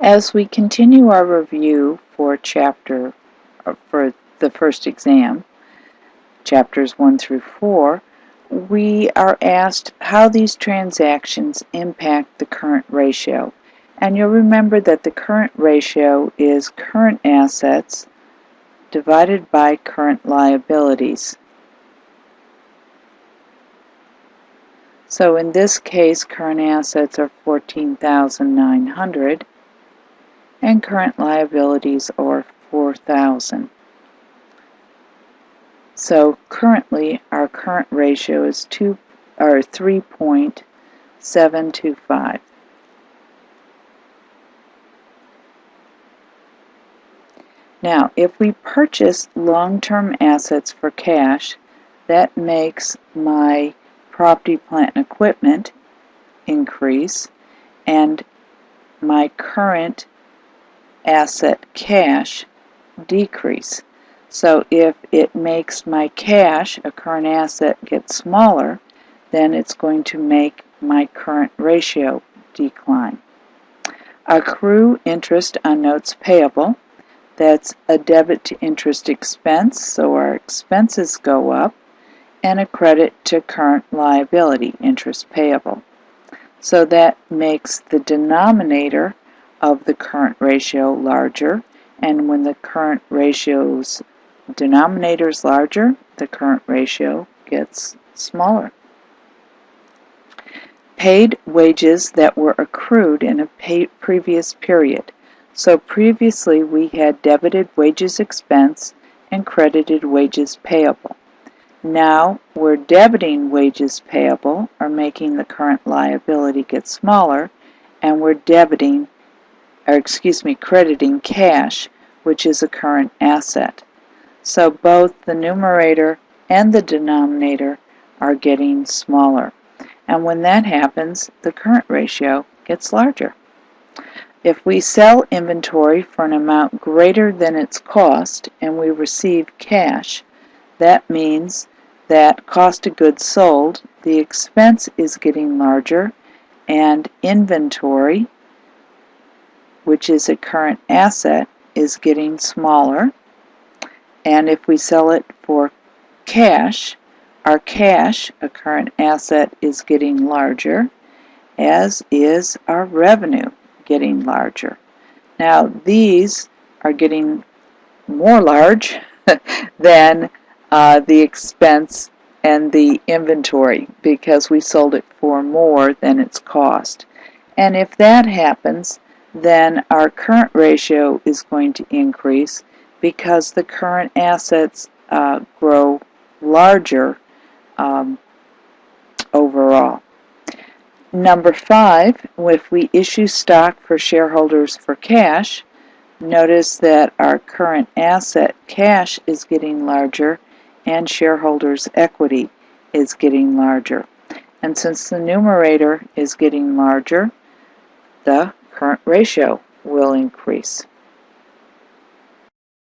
As we continue our review for the first exam, chapters 1 through 4, we are asked how these transactions impact the current ratio. And you'll remember that the current ratio is current assets divided by current liabilities. So in this case, current assets are $14,900 and current liabilities are $4,000. So currently our current ratio is 3.725. Now, if we purchase long-term assets for cash, that makes my property, plant, and equipment increase, and my current asset cash decrease. So if it makes my cash, a current asset, get smaller, then it's going to make my current ratio decline. Accrue interest on notes payable. That's a debit to interest expense, so our expenses go up, and a credit to current liability, interest payable. So that makes the denominator of the current ratio larger, and when the current ratio's denominator is larger, the current ratio gets smaller. Paid wages that were accrued in a previous period. So previously we had debited wages expense and credited wages payable. Now we're debiting wages payable, or making the current liability get smaller, and we're crediting cash, which is a current asset. So both the numerator and the denominator are getting smaller. And when that happens, the current ratio gets larger. If we sell inventory for an amount greater than its cost and we receive cash, that means that cost of goods sold, the expense is getting larger, and inventory, which is a current asset, is getting smaller. And if we sell it for cash, our cash, a current asset, is getting larger, as is our revenue getting larger. Now these are getting more large than the expense and the inventory, because we sold it for more than its cost. And if that happens, then our current ratio is going to increase because the current assets grow larger overall. Number 5, if we issue stock for shareholders for cash, notice that our current asset cash is getting larger and shareholders' equity is getting larger. And since the numerator is getting larger, the current ratio will increase.